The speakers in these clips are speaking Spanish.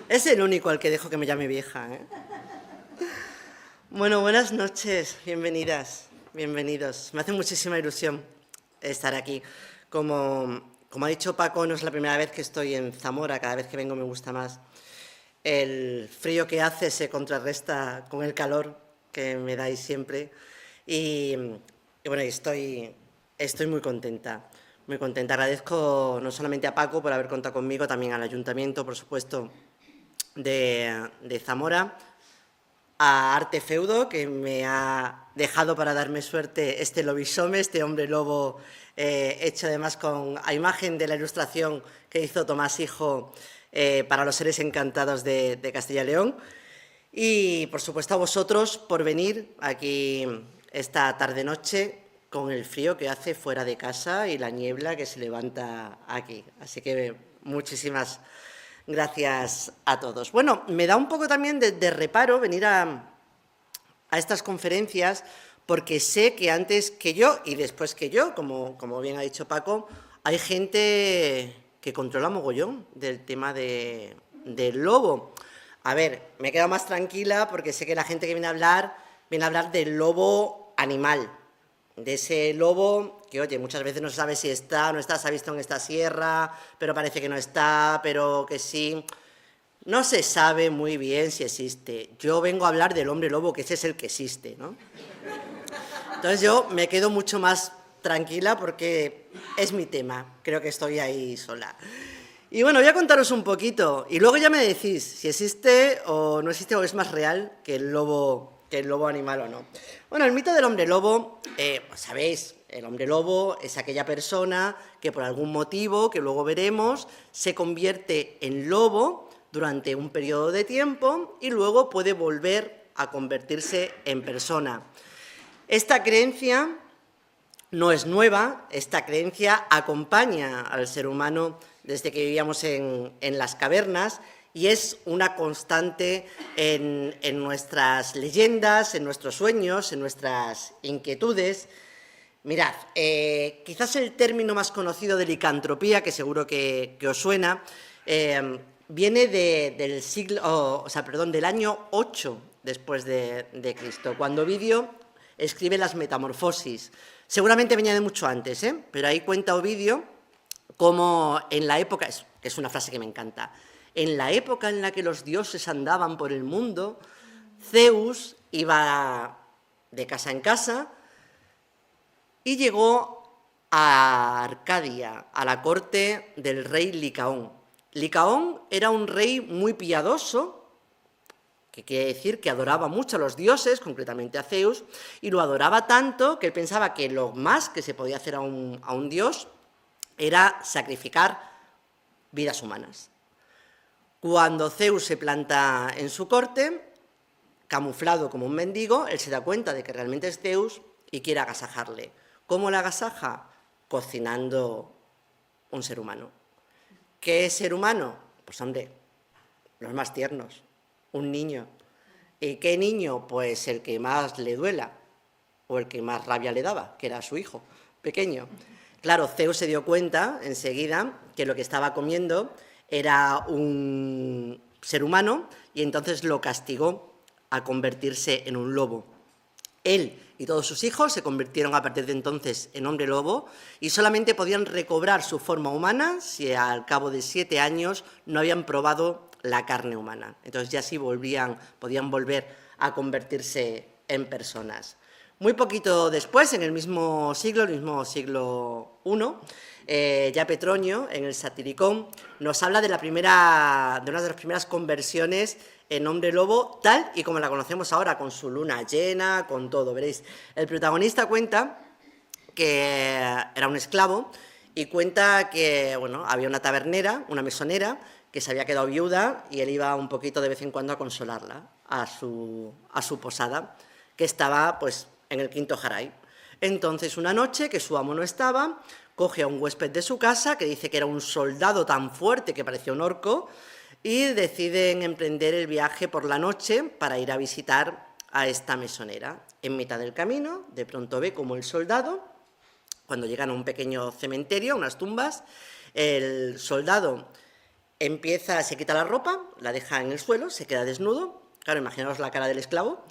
Es el único al que dejo que me llame vieja, ¿eh? Bueno, buenas noches, bienvenidas, bienvenidos. Me hace muchísima ilusión estar aquí. Como ha dicho Paco, no es la primera vez que estoy en Zamora, cada vez que vengo me gusta más. El frío que hace se contrarresta con el calor que me dais siempre y bueno, estoy muy contenta, muy contenta. Agradezco no solamente a Paco por haber contado conmigo, también al Ayuntamiento, por supuesto, de Zamora, a Arte Feudo, que me ha dejado para darme suerte este lobisome, este hombre lobo, hecho además a imagen de la ilustración que hizo Tomás Hijo para los seres encantados de Castilla y León. Y, por supuesto, a vosotros por venir aquí esta tarde-noche con el frío que hace fuera de casa y la niebla que se levanta aquí. Así que muchísimas gracias a todos. Bueno, me da un poco también de reparo venir a estas conferencias porque sé que antes que yo y después que yo, como bien ha dicho Paco, hay gente que controla mogollón del tema del lobo. A ver, me he quedado más tranquila porque sé que la gente que viene a hablar del lobo animal, de ese lobo que, oye, muchas veces no se sabe si está o no está, se ha visto en esta sierra, pero parece que no está, pero que sí. No se sabe muy bien si existe. Yo vengo a hablar del hombre lobo, que ese es el que existe, ¿no? Entonces yo me quedo mucho más tranquila porque es mi tema, creo que estoy ahí sola. Y bueno, voy a contaros un poquito y luego ya me decís si existe o no existe o es más real que el lobo animal o no. Bueno, el mito del hombre lobo, sabéis, el hombre lobo es aquella persona que por algún motivo, que luego veremos, se convierte en lobo durante un periodo de tiempo y luego puede volver a convertirse en persona. Esta creencia no es nueva, esta creencia acompaña al ser humano desde que vivíamos en las cavernas y es una constante en nuestras leyendas, en nuestros sueños, en nuestras inquietudes. Mirad, quizás el término más conocido de licantropía, que seguro que os suena, viene del año 8 después de Cristo, cuando Ovidio escribe las Metamorfosis. Seguramente venía de mucho antes, pero ahí cuenta Ovidio cómo en la época, es una frase que me encanta, en la época en la que los dioses andaban por el mundo, Zeus iba de casa en casa y llegó a Arcadia, a la corte del rey Licaón. Licaón era un rey muy piadoso, que quiere decir que adoraba mucho a los dioses, concretamente a Zeus, y lo adoraba tanto que él pensaba que lo más que se podía hacer a un dios era sacrificar vidas humanas. Cuando Zeus se planta en su corte, camuflado como un mendigo, él se da cuenta de que realmente es Zeus y quiere agasajarle. ¿Cómo le agasaja? Cocinando un ser humano. ¿Qué es ser humano? Pues hombre, los más tiernos, un niño. ¿Y qué niño? Pues el que más le duela o el que más rabia le daba, que era su hijo pequeño. Claro, Zeus se dio cuenta enseguida que lo que estaba comiendo era un ser humano y entonces lo castigó a convertirse en un lobo. Él y todos sus hijos se convirtieron a partir de entonces en hombre lobo y solamente podían recobrar su forma humana si al cabo de 7 años no habían probado la carne humana. Entonces ya sí podían volver a convertirse en personas. Muy poquito después, en el mismo siglo I, ya Petronio, en el Satiricón, nos habla de una de las primeras conversiones en hombre lobo, tal y como la conocemos ahora, con su luna llena, con todo, veréis. El protagonista cuenta que era un esclavo y cuenta que, bueno, había una tabernera, una mesonera, que se había quedado viuda y él iba un poquito de vez en cuando a consolarla a su posada, que estaba, pues, en el quinto jaray. Entonces, una noche que su amo no estaba, coge a un huésped de su casa, que dice que era un soldado tan fuerte que parecía un orco, y deciden emprender el viaje por la noche para ir a visitar a esta mesonera. En mitad del camino, de pronto ve como el soldado, cuando llegan a un pequeño cementerio, unas tumbas, el soldado se quita la ropa, la deja en el suelo, se queda desnudo. Claro, imaginaos la cara del esclavo,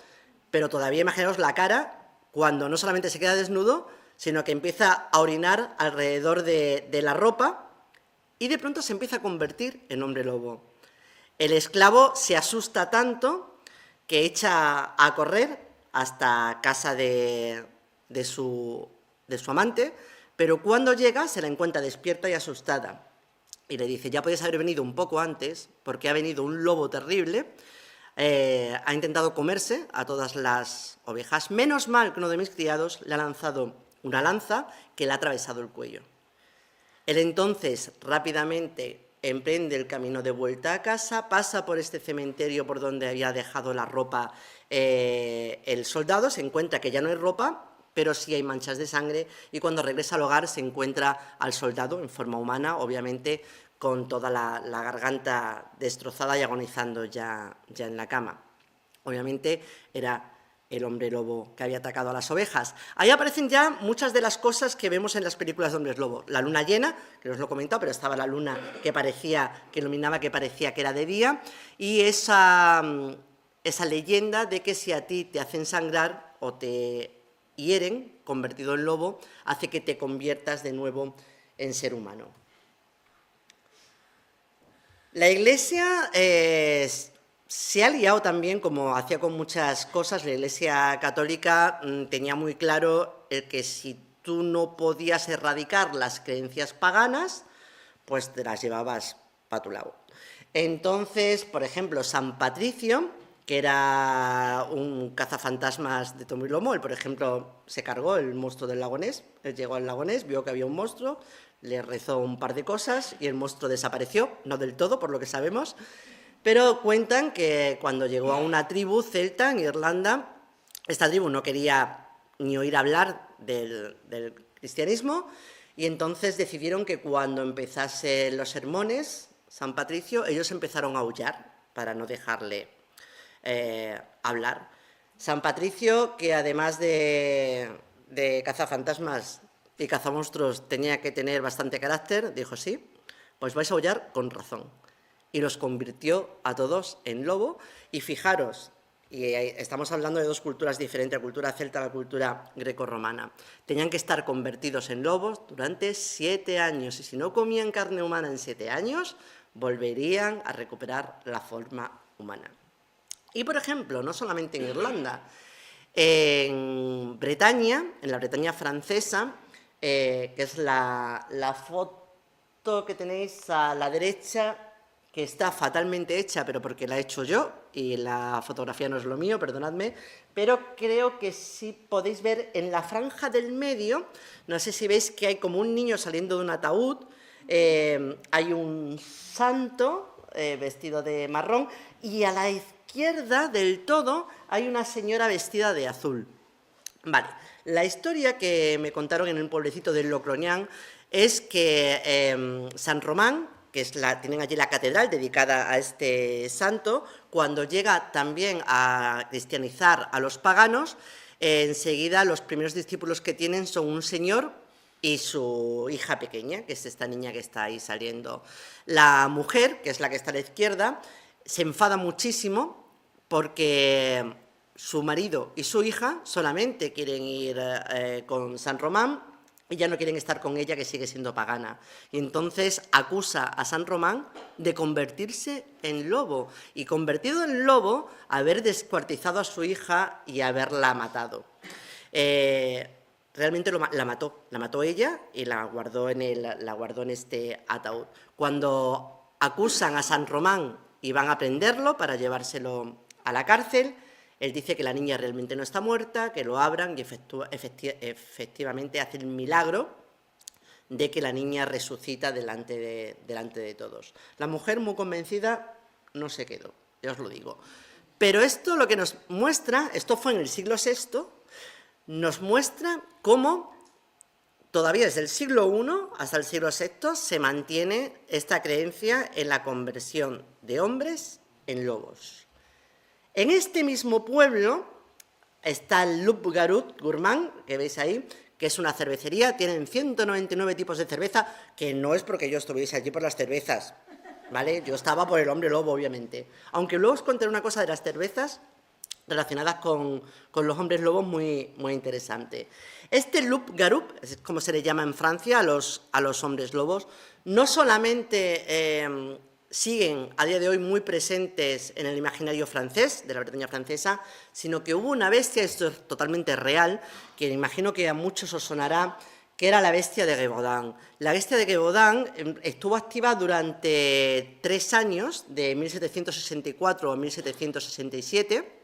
pero todavía imaginaos la cara cuando no solamente se queda desnudo, sino que empieza a orinar alrededor de la ropa y de pronto se empieza a convertir en hombre lobo. El esclavo se asusta tanto que echa a correr hasta casa de su amante, pero cuando llega se la encuentra despierta y asustada. Y le dice, ya podías haber venido un poco antes, porque ha venido un lobo terrible, ha intentado comerse a todas las ovejas. Menos mal que uno de mis criados le ha lanzado una lanza que le ha atravesado el cuello. Él entonces rápidamente emprende el camino de vuelta a casa, pasa por este cementerio por donde había dejado la ropa el soldado, se encuentra que ya no hay ropa, pero sí hay manchas de sangre, y cuando regresa al hogar se encuentra al soldado en forma humana, obviamente con toda la garganta destrozada y agonizando ya en la cama. Obviamente era el hombre lobo que había atacado a las ovejas. Ahí aparecen ya muchas de las cosas que vemos en las películas de hombres lobo. La luna llena, que os lo he comentado, pero estaba la luna que iluminaba, que parecía que era de día, y esa leyenda de que si a ti te hacen sangrar o te hieren, convertido en lobo, hace que te conviertas de nuevo en ser humano. La Iglesia se ha liado también, como hacía con muchas cosas. La Iglesia católica tenía muy claro que si tú no podías erradicar las creencias paganas, pues te las llevabas para tu lado. Entonces, por ejemplo, San Patricio, que era un cazafantasmas de tomo y lomo, él, por ejemplo, se cargó el monstruo del lago Ness. Él llegó al lago Ness, vio que había un monstruo, le rezó un par de cosas y el monstruo desapareció, no del todo, por lo que sabemos, pero cuentan que cuando llegó a una tribu celta en Irlanda, esta tribu no quería ni oír hablar del cristianismo, y entonces decidieron que cuando empezasen los sermones, San Patricio, ellos empezaron a aullar para no dejarle hablar. San Patricio, que además de cazafantasmas y cazamonstruos tenía que tener bastante carácter, dijo, sí, pues vais a aullar con razón. Y los convirtió a todos en lobo. Y fijaros, y estamos hablando de dos culturas diferentes, la cultura celta y la cultura grecorromana. Tenían que estar convertidos en lobos durante 7 años, y si no comían carne humana en 7 años, volverían a recuperar la forma humana. Y, por ejemplo, no solamente en Irlanda, en Bretaña, en la Bretaña francesa, que es la foto que tenéis a la derecha, que está fatalmente hecha, pero porque la he hecho yo, y la fotografía no es lo mío, perdonadme, pero creo que sí podéis ver en la franja del medio, no sé si veis que hay como un niño saliendo de un ataúd, hay un santo vestido de marrón, y a la izquierda del todo hay una señora vestida de azul. Vale, la historia que me contaron en un pueblecito del Locroñán es que San Román, que tienen allí la catedral dedicada a este santo, cuando llega también a cristianizar a los paganos, enseguida los primeros discípulos que tienen son un señor y su hija pequeña, que es esta niña que está ahí saliendo. La mujer, que es la que está a la izquierda, se enfada muchísimo porque su marido y su hija solamente quieren ir con San Román y ya no quieren estar con ella, que sigue siendo pagana. Y entonces acusa a San Román de convertirse en lobo, y convertido en lobo, haber descuartizado a su hija y haberla matado. Realmente la mató ella y la guardó en este ataúd. Cuando acusan a San Román y van a prenderlo para llevárselo a la cárcel, él dice que la niña realmente no está muerta, que lo abran, y efectivamente hace el milagro de que la niña resucita delante de todos. La mujer, muy convencida, no se quedó, ya os lo digo. Pero esto lo que nos muestra, esto fue en el siglo VI, nos muestra cómo todavía desde el siglo I hasta el siglo VI se mantiene esta creencia en la conversión de hombres en lobos. En este mismo pueblo está el Loup Garou Gourmand, que veis ahí, que es una cervecería. Tienen 199 tipos de cerveza, que no es porque yo estuviese allí por las cervezas. ¿vale? Yo estaba por el hombre lobo, obviamente. Aunque luego os contaré una cosa de las cervezas relacionadas con los hombres lobos muy interesante. Este loup-garou, es como se le llama en Francia a los hombres lobos, no solamente siguen a día de hoy muy presentes en el imaginario francés, de la Bretaña francesa, sino que hubo una bestia, esto es totalmente real, que imagino que a muchos os sonará, que era la bestia de Gévaudan. La bestia de Gévaudan estuvo activa durante 3 años, de 1764 a 1767,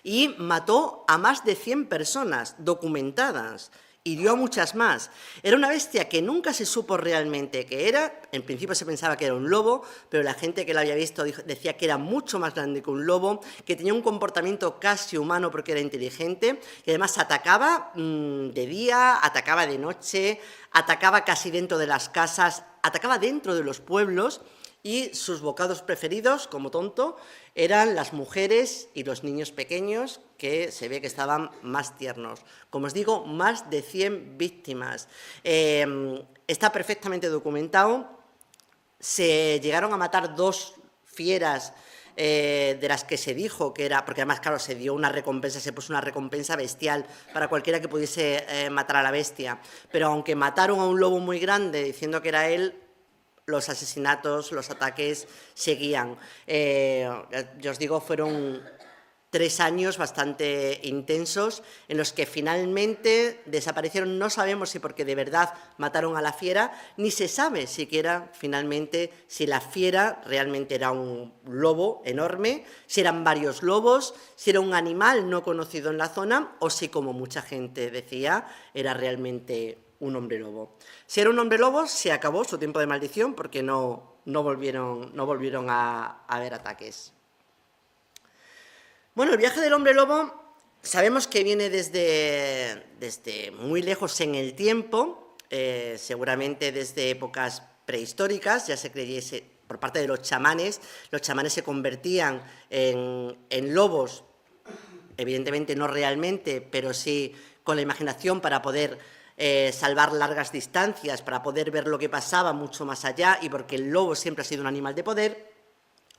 y mató a más de 100 personas documentadas, hirió a muchas más. Era una bestia que nunca se supo realmente qué era. En principio se pensaba que era un lobo, pero la gente que lo había visto decía que era mucho más grande que un lobo, que tenía un comportamiento casi humano porque era inteligente, y además atacaba de día, atacaba de noche, atacaba casi dentro de las casas, atacaba dentro de los pueblos, y sus bocados preferidos, como tonto, eran las mujeres y los niños pequeños, que se ve que estaban más tiernos. Como os digo, más de 100 víctimas. Está perfectamente documentado. Se llegaron a matar 2 fieras de las que se dijo que era, porque además, claro, se dio una recompensa, se puso una recompensa bestial para cualquiera que pudiese matar a la bestia. Pero aunque mataron a un lobo muy grande diciendo que era él, los asesinatos, los ataques seguían. Yo os digo, fueron 3 años bastante intensos en los que finalmente desaparecieron. No sabemos si porque de verdad mataron a la fiera, ni se sabe siquiera finalmente si la fiera realmente era un lobo enorme, si eran varios lobos, si era un animal no conocido en la zona o si, como mucha gente decía, era realmente un hombre lobo. Si era un hombre lobo, se acabó su tiempo de maldición porque no volvieron a haber ataques. Bueno, el viaje del hombre lobo sabemos que viene desde muy lejos en el tiempo, seguramente desde épocas prehistóricas, ya se creyese por parte de los chamanes se convertían en lobos, evidentemente no realmente, pero sí con la imaginación para poder salvar largas distancias, para poder ver lo que pasaba mucho más allá, y porque el lobo siempre ha sido un animal de poder.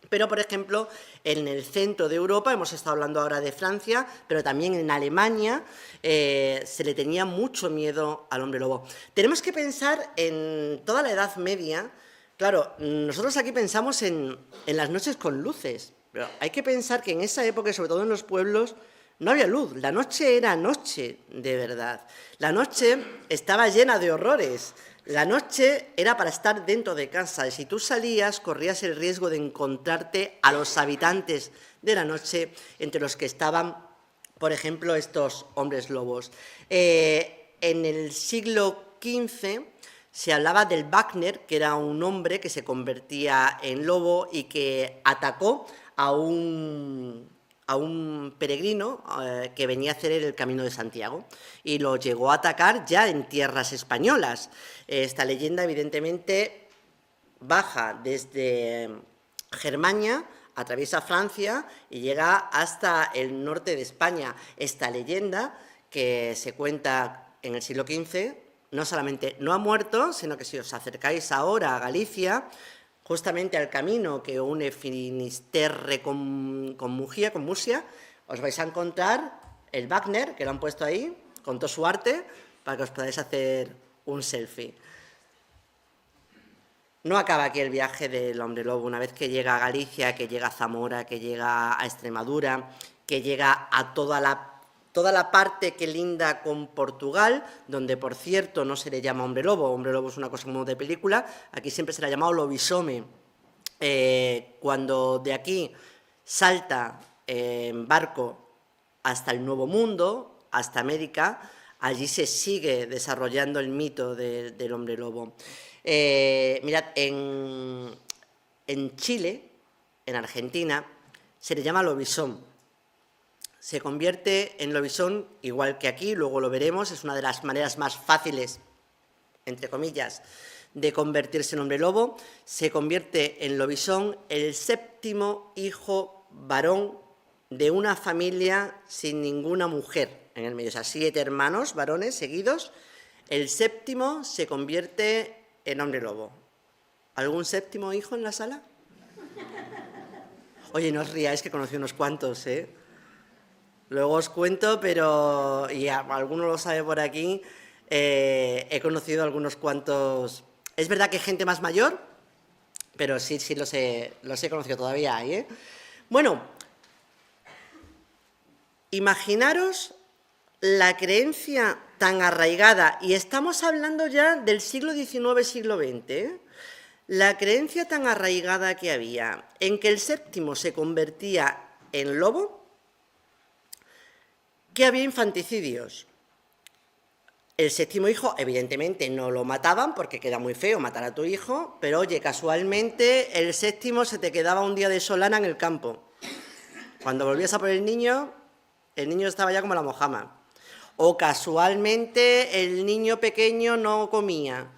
Pero, por ejemplo, en el centro de Europa, hemos estado hablando ahora de Francia, pero también en Alemania se le tenía mucho miedo al hombre lobo. Tenemos que pensar en toda la Edad Media. Claro, nosotros aquí pensamos en las noches con luces, pero hay que pensar que en esa época, sobre todo en los pueblos, no había luz. La noche era noche, de verdad. La noche estaba llena de horrores. La noche era para estar dentro de casa, y si tú salías corrías el riesgo de encontrarte a los habitantes de la noche, entre los que estaban, por ejemplo, estos hombres lobos. En el siglo XV se hablaba del Wagner, que era un hombre que se convertía en lobo y que atacó a un peregrino que venía a hacer el Camino de Santiago, y lo llegó a atacar ya en tierras españolas. Esta leyenda, evidentemente, baja desde Germania, atraviesa Francia y llega hasta el norte de España. Esta leyenda, que se cuenta en el siglo XV, no solamente no ha muerto, sino que si os acercáis ahora a Galicia, justamente al camino que une Finisterre con Murcia, os vais a encontrar el Wagner, que lo han puesto ahí, con todo su arte, para que os podáis hacer un selfie. No acaba aquí el viaje del hombre lobo. Una vez que llega a Galicia, que llega a Zamora, que llega a Extremadura, que llega a toda la parte que linda con Portugal, donde, por cierto, no se le llama hombre lobo es una cosa como de película, aquí siempre se le ha llamado lobisome. Cuando de aquí salta en barco hasta el Nuevo Mundo, hasta América, allí se sigue desarrollando el mito del hombre lobo. Mirad, en Chile, en Argentina, se le llama lobizón. Se convierte en lobizón igual que aquí, luego lo veremos, es una de las maneras más fáciles, entre comillas, de convertirse en hombre lobo. Se convierte en lobizón el 7º hijo varón de una familia sin ninguna mujer en el medio, o sea, 7 hermanos varones seguidos. El 7º se convierte en hombre lobo. ¿Algún séptimo hijo en la sala? Oye, no os riáis, que conocí unos cuantos, ¿eh? Luego os cuento, pero, y alguno lo sabe por aquí, he conocido algunos cuantos. Es verdad que hay gente más mayor, pero sí los he conocido, todavía hay, ¿eh? Bueno, imaginaros la creencia tan arraigada, y estamos hablando ya del siglo XIX, siglo XX, ¿eh? La creencia tan arraigada que había en que el séptimo se convertía en lobo, que había infanticidios. El séptimo hijo, evidentemente, no lo mataban porque queda muy feo matar a tu hijo, pero oye, casualmente el séptimo se te quedaba un día de solana en el campo. Cuando volvías a por el niño estaba ya como la mojama. O casualmente el niño pequeño no comía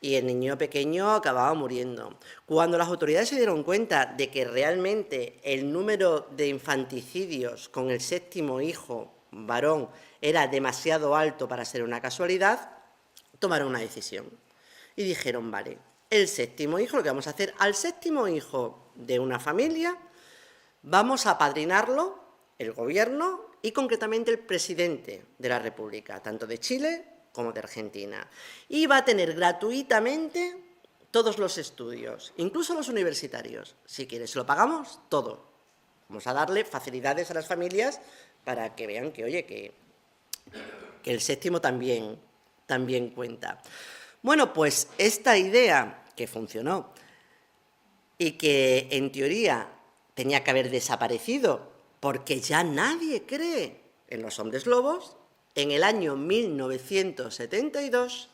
y el niño pequeño acababa muriendo. Cuando las autoridades se dieron cuenta de que realmente el número de infanticidios con el séptimo hijo varón era demasiado alto para ser una casualidad, tomaron una decisión y dijeron, vale, el séptimo hijo, lo que vamos a hacer, al séptimo hijo de una familia, vamos a apadrinarlo el gobierno y concretamente el presidente de la República, tanto de Chile como de Argentina. Y va a tener gratuitamente todos los estudios, incluso los universitarios. Si quieres, se lo pagamos todo. Vamos a darle facilidades a las familias para que vean que, oye, que el séptimo también cuenta. Bueno, pues esta idea que funcionó y que en teoría tenía que haber desaparecido porque ya nadie cree en los hombres lobos, en el año 1972,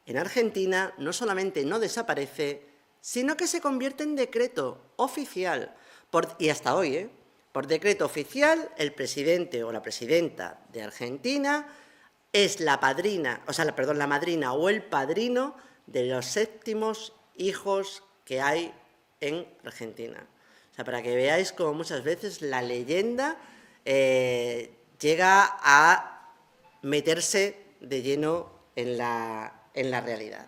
en Argentina, no solamente no desaparece, sino que se convierte en decreto oficial, y hasta hoy, por decreto oficial, el presidente o la presidenta de Argentina es la madrina o el padrino de los séptimos hijos que hay en Argentina. O sea, para que veáis cómo muchas veces la leyenda llega a meterse de lleno en la realidad.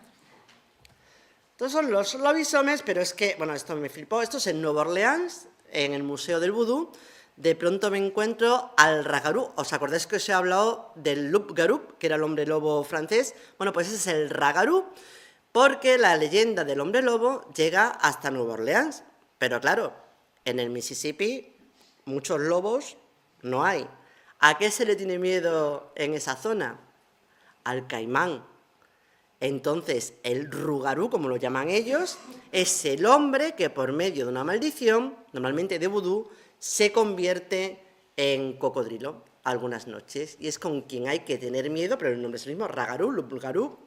Estos son los lobisomes, pero es que, bueno, esto me flipó. Esto es en Nueva Orleans, en el Museo del Vudú. De pronto me encuentro al ragarú. ¿Os acordáis que os he hablado del loup-garou, que era el hombre lobo francés? Bueno, pues ese es el ragarú, porque la leyenda del hombre lobo llega hasta Nueva Orleans. Pero claro, en el Mississippi muchos lobos no hay. ¿A qué se le tiene miedo en esa zona? Al caimán. Entonces, el rugarú, como lo llaman ellos, es el hombre que por medio de una maldición, normalmente de vudú, se convierte en cocodrilo algunas noches. Y es con quien hay que tener miedo, pero el nombre es el mismo, ragarú, lupulgarú.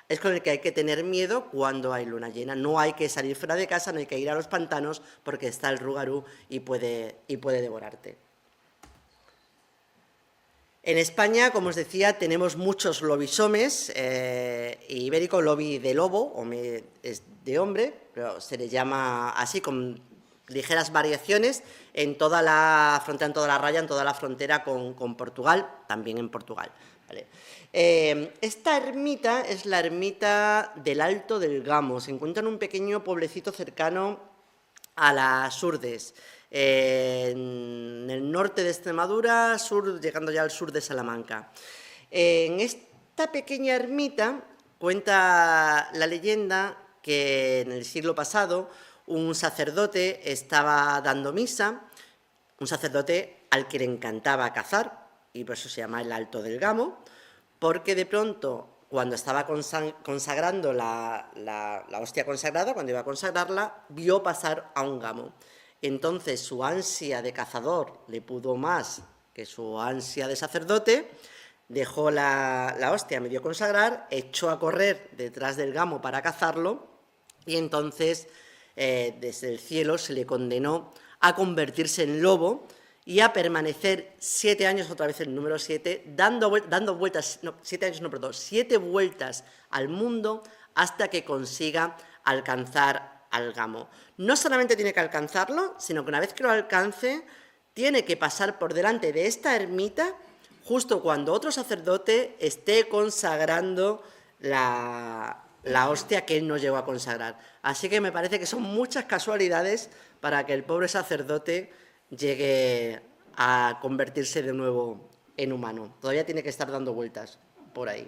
Es con el que hay que tener miedo cuando hay luna llena. No hay que salir fuera de casa, no hay que ir a los pantanos, porque está el rugarú y puede devorarte. En España, como os decía, tenemos muchos lobisomes, ibérico lobi de lobo, es de hombre, pero se le llama así, con ligeras variaciones en toda la frontera, en toda la raya, en toda la frontera con Portugal, también en Portugal. ¿Vale? Esta ermita es la ermita del Alto del Gamo, se encuentra en un pequeño pueblecito cercano a las Urdes, en el norte de Extremadura, llegando ya al sur de Salamanca. En esta pequeña ermita cuenta la leyenda que en el siglo pasado un sacerdote estaba dando misa, un sacerdote al que le encantaba cazar, y por eso se llama el Alto del Gamo, porque de pronto, cuando estaba consagrando la hostia consagrada, cuando iba a consagrarla, vio pasar a un gamo. Entonces su ansia de cazador le pudo más que su ansia de sacerdote, dejó la hostia a medio consagrar, echó a correr detrás del gamo para cazarlo y entonces desde el cielo se le condenó a convertirse en lobo y a permanecer 7 años, otra vez el número 7, dando vueltas, no, 7 años no, perdón, 7 vueltas al mundo hasta que consiga alcanzar al gamo. No solamente tiene que alcanzarlo, sino que una vez que lo alcance, tiene que pasar por delante de esta ermita justo cuando otro sacerdote esté consagrando la la hostia que él no llegó a consagrar. Así que me parece que son muchas casualidades para que el pobre sacerdote llegue a convertirse de nuevo en humano. Todavía tiene que estar dando vueltas por ahí.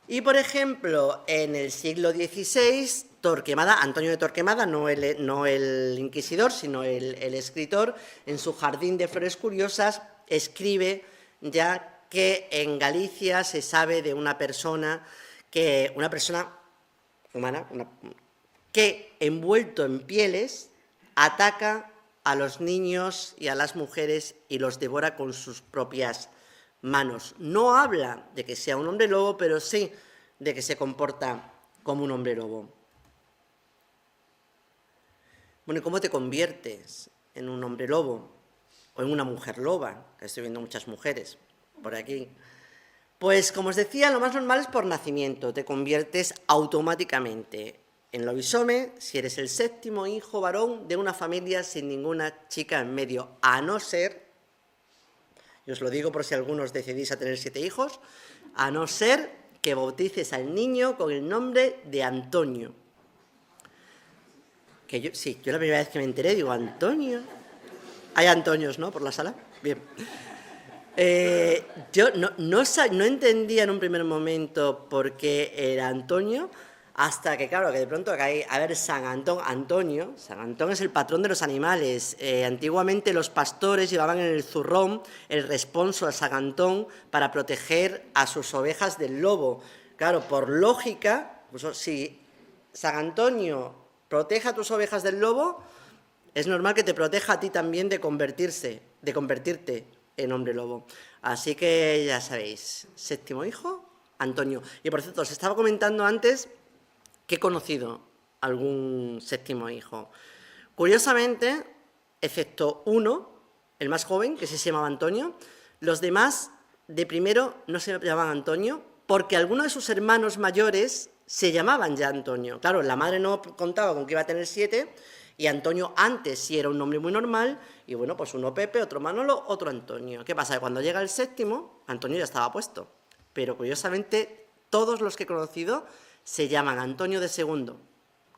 Y, por ejemplo, en el siglo XVI, Torquemada, Antonio de Torquemada, no el inquisidor, sino el escritor, en su Jardín de Flores Curiosas, escribe ya que en Galicia se sabe de una persona humana, que envuelto en pieles ataca a los niños y a las mujeres y los devora con sus propias manos. No habla de que sea un hombre lobo, pero sí de que se comporta como un hombre lobo. Bueno, ¿y cómo te conviertes en un hombre lobo o en una mujer loba? Que estoy viendo muchas mujeres por aquí. Pues, como os decía, lo más normal es por nacimiento. Te conviertes automáticamente en lobisome si eres el séptimo hijo varón de una familia sin ninguna chica en medio, a no ser, y os lo digo por si algunos decidís a tener 7 hijos, a no ser que bautices al niño con el nombre de Antonio. Que yo la primera vez que me enteré digo, ¿Antonio? Hay Antonios, ¿no?, por la sala. Bien. Yo no entendía en un primer momento por qué era Antonio, hasta que, claro, que de pronto caí a ver San Antón. San Antón es el patrón de los animales. Antiguamente los pastores llevaban en el zurrón el responso a San Antón para proteger a sus ovejas del lobo. Claro, por lógica, pues, si San Antonio protege a tus ovejas del lobo, es normal que te proteja a ti también de convertirte en hombre lobo. Así que ya sabéis, séptimo hijo, Antonio. Y por cierto, os estaba comentando antes que he conocido algún séptimo hijo. Curiosamente, excepto uno, el más joven, que sí se llamaba Antonio, los demás de primero no se llamaban Antonio, porque algunos de sus hermanos mayores se llamaban ya Antonio. Claro, la madre no contaba con que iba a tener 7, y Antonio antes sí era un nombre muy normal, y bueno, pues uno Pepe, otro Manolo, otro Antonio. ¿Qué pasa? Que cuando llega el séptimo, Antonio ya estaba puesto. Pero curiosamente, todos los que he conocido se llaman Antonio de segundo.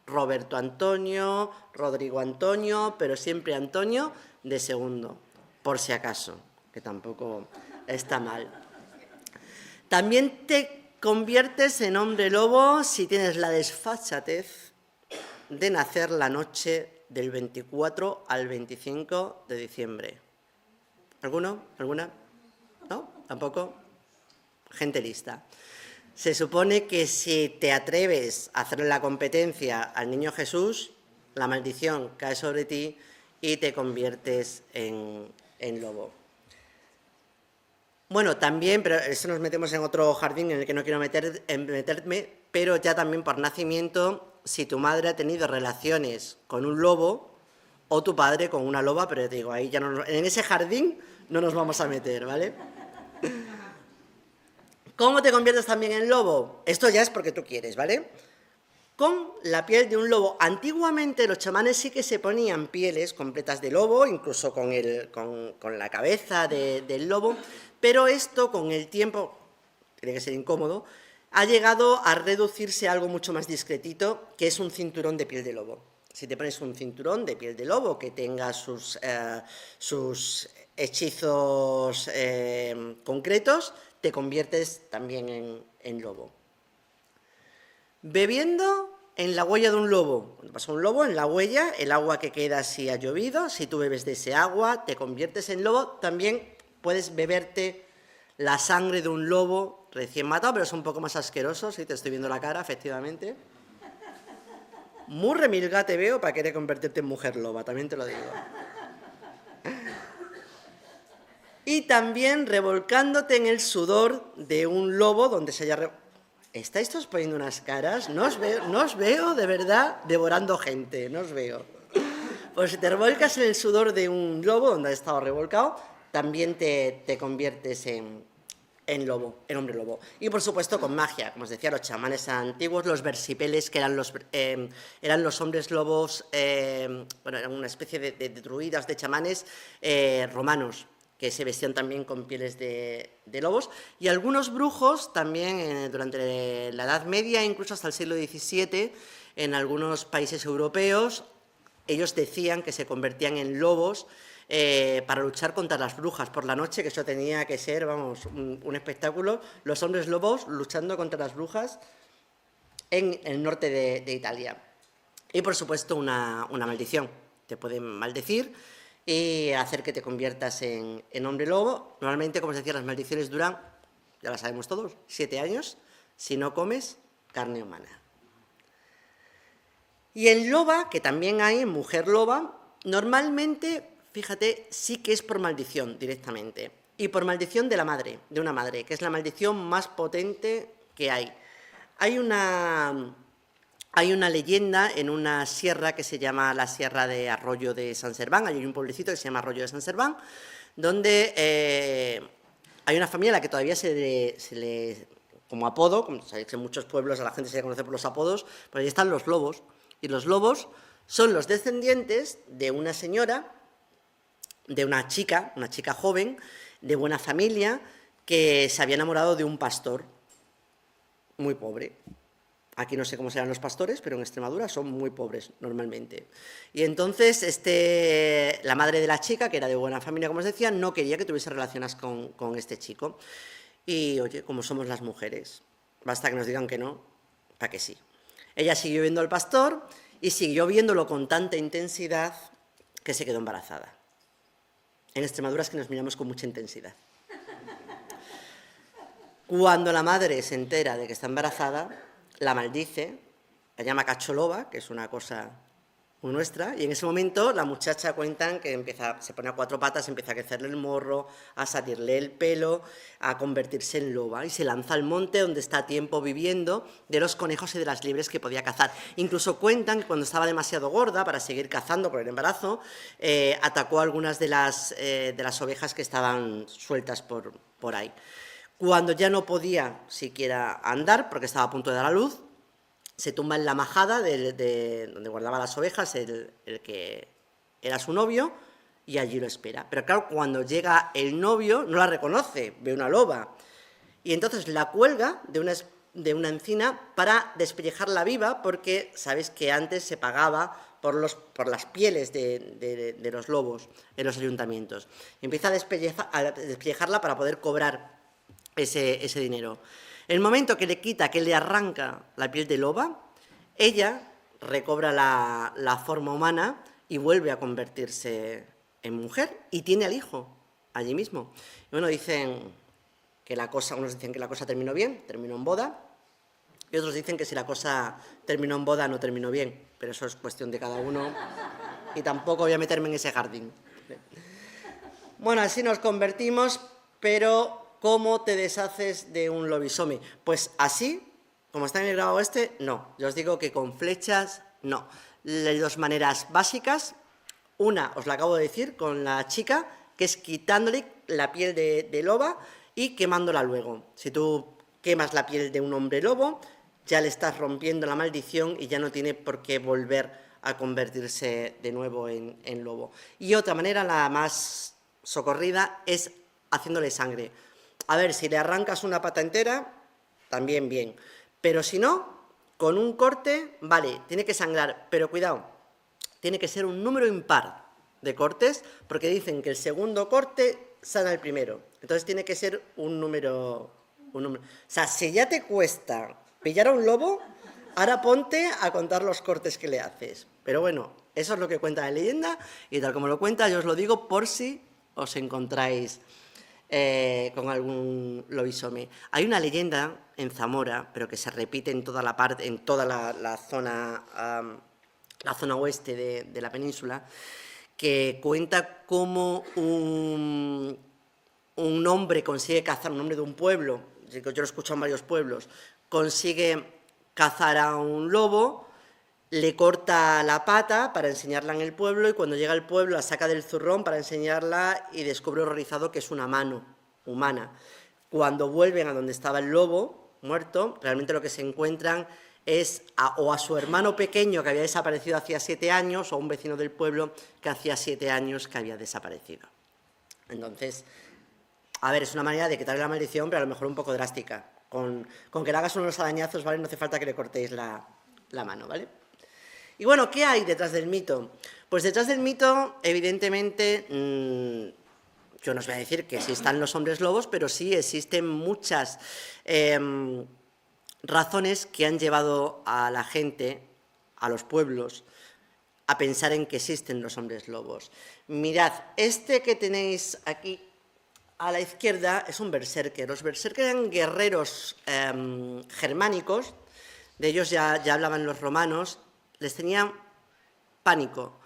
Roberto Antonio, Rodrigo Antonio, pero siempre Antonio de segundo, por si acaso, que tampoco está mal. También te conviertes en hombre lobo si tienes la desfachatez de nacer la noche del 24 al 25 de diciembre. ¿Alguno? ¿Alguna? ¿No? ¿Tampoco? Gente lista. Se supone que si te atreves a hacerle la competencia al niño Jesús, la maldición cae sobre ti y te conviertes en lobo. Bueno, también, pero eso nos metemos en otro jardín en el que no quiero meterme, pero ya también por nacimiento, si tu madre ha tenido relaciones con un lobo o tu padre con una loba, pero te digo, ahí ya no, en ese jardín no nos vamos a meter, ¿vale? ¿Cómo te conviertes también en lobo? Esto ya es porque tú quieres, ¿vale? Con la piel de un lobo. Antiguamente los chamanes sí que se ponían pieles completas de lobo, incluso con la cabeza del lobo, pero esto con el tiempo, tiene que ser incómodo, ha llegado a reducirse a algo mucho más discretito, que es un cinturón de piel de lobo. Si te pones un cinturón de piel de lobo que tenga sus hechizos concretos, te conviertes también en lobo. Bebiendo en la huella de un lobo. Cuando pasa un lobo, en la huella, el agua que queda si ha llovido, si tú bebes de ese agua, te conviertes en lobo. También puedes beberte la sangre de un lobo recién matado, pero es un poco más asqueroso, sí, te estoy viendo la cara, efectivamente. Muy remilga te veo para querer convertirte en mujer loba, también te lo digo. Y también revolcándote en el sudor de un lobo donde se haya... ¿Estáis todos poniendo unas caras? No os veo de verdad devorando gente, no os veo. Pues si te revuelcas en el sudor de un lobo donde has estado revolcado, también te conviertes en lobo, en hombre lobo. Y por supuesto con magia, como os decía, los chamanes antiguos, los versipeles, que eran los hombres lobos, bueno, eran una especie de druidas, de chamanes romanos, que se vestían también con pieles de lobos, y algunos brujos también durante la Edad Media, incluso hasta el siglo XVII, en algunos países europeos, ellos decían que se convertían en lobos para luchar contra las brujas por la noche, que eso tenía que ser, vamos, un espectáculo, los hombres lobos luchando contra las brujas en el norte de Italia. Y, por supuesto, una maldición. Te pueden maldecir y hacer que te conviertas en hombre lobo. Normalmente, como os decía, las maldiciones duran, ya las sabemos todos, 7 años, si no comes carne humana. Y en loba, que también hay, en mujer loba, normalmente, fíjate, sí que es por maldición directamente. Y por maldición de la madre, de una madre, que es la maldición más potente que hay. Hay una leyenda en una sierra que se llama la Sierra de Arroyo de San Serván. Hay un pueblecito que se llama Arroyo de San Serván, donde hay una familia a la que todavía se le como apodo, como sabéis que en muchos pueblos a la gente se le conoce por los apodos, pues ahí están los lobos. Y los lobos son los descendientes de una señora, de una chica joven, de buena familia, que se había enamorado de un pastor muy pobre. Aquí no sé cómo serán los pastores, pero en Extremadura son muy pobres normalmente. Y entonces la madre de la chica, que era de buena familia, como os decía, no quería que tuviese relaciones con este chico. Y, oye, como somos las mujeres, basta que nos digan que no, para que sí. Ella siguió viendo al pastor y siguió viéndolo con tanta intensidad que se quedó embarazada. En Extremadura es que nos miramos con mucha intensidad. Cuando la madre se entera de que está embarazada, la maldice, la llama cacholoba, que es una cosa muy nuestra, y en ese momento la muchacha cuentan que se pone a 4 patas, empieza a crecerle el morro, a salirle el pelo, a convertirse en loba, y se lanza al monte donde está a tiempo viviendo de los conejos y de las liebres que podía cazar. Incluso cuentan que cuando estaba demasiado gorda para seguir cazando por el embarazo, atacó a algunas de las ovejas que estaban sueltas por ahí. Cuando ya no podía siquiera andar, porque estaba a punto de dar a luz, se tumba en la majada de donde guardaba las ovejas el que era su novio, y allí lo espera. Pero claro, cuando llega el novio, no la reconoce, ve una loba, y entonces la cuelga de una encina para despellejarla viva, porque sabéis que antes se pagaba por las pieles de los lobos en los ayuntamientos. Y empieza a despellejarla para poder cobrar ese dinero. En el momento que le arranca la piel de loba, ella recobra la forma humana y vuelve a convertirse en mujer y tiene al hijo allí mismo. Y bueno, unos dicen que la cosa terminó bien, terminó en boda, y otros dicen que si la cosa terminó en boda no terminó bien, pero eso es cuestión de cada uno y tampoco voy a meterme en ese jardín. Bueno, así nos convertimos, pero ¿cómo te deshaces de un lobisomie? Pues así, como está en el grabado no. Yo os digo que con flechas, no. Hay 2 maneras básicas. Una, os la acabo de decir, con la chica, que es quitándole la piel de loba y quemándola luego. Si tú quemas la piel de un hombre lobo, ya le estás rompiendo la maldición y ya no tiene por qué volver a convertirse de nuevo en lobo. Y otra manera, la más socorrida, es haciéndole sangre. A ver, si le arrancas una pata entera, también bien. Pero si no, con un corte, vale, tiene que sangrar, pero cuidado, tiene que ser un número impar de cortes, porque dicen que el segundo corte sana el primero. Entonces tiene que ser un número. O sea, si ya te cuesta pillar a un lobo, ahora ponte a contar los cortes que le haces. Pero bueno, eso es lo que cuenta la leyenda, y tal como lo cuenta, yo os lo digo por si os encontráis con algún lobisomie. Hay una leyenda en Zamora, pero que se repite en toda la zona oeste de la península, que cuenta cómo un hombre consigue cazar, un hombre de un pueblo, yo lo he escuchado en varios pueblos, consigue cazar a un lobo, le corta la pata para enseñarla en el pueblo, y cuando llega al pueblo la saca del zurrón para enseñarla y descubre horrorizado que es una mano humana. Cuando vuelven a donde estaba el lobo muerto, realmente lo que se encuentran es a su hermano pequeño que había desaparecido hacía 7 años, o a un vecino del pueblo que hacía 7 años que había desaparecido. Entonces, a ver, es una manera de quitarle la maldición, pero a lo mejor un poco drástica. Con que le hagas unos arañazos, ¿vale? No hace falta que le cortéis la mano, ¿vale? Y bueno, ¿qué hay detrás del mito? Pues detrás del mito, evidentemente, yo no os voy a decir que existan los hombres lobos, pero sí existen muchas razones que han llevado a la gente, a los pueblos, a pensar en que existen los hombres lobos. Mirad, este que tenéis aquí a la izquierda es un berserker. Los berserker eran guerreros germánicos, de ellos ya hablaban los romanos, les tenían pánico,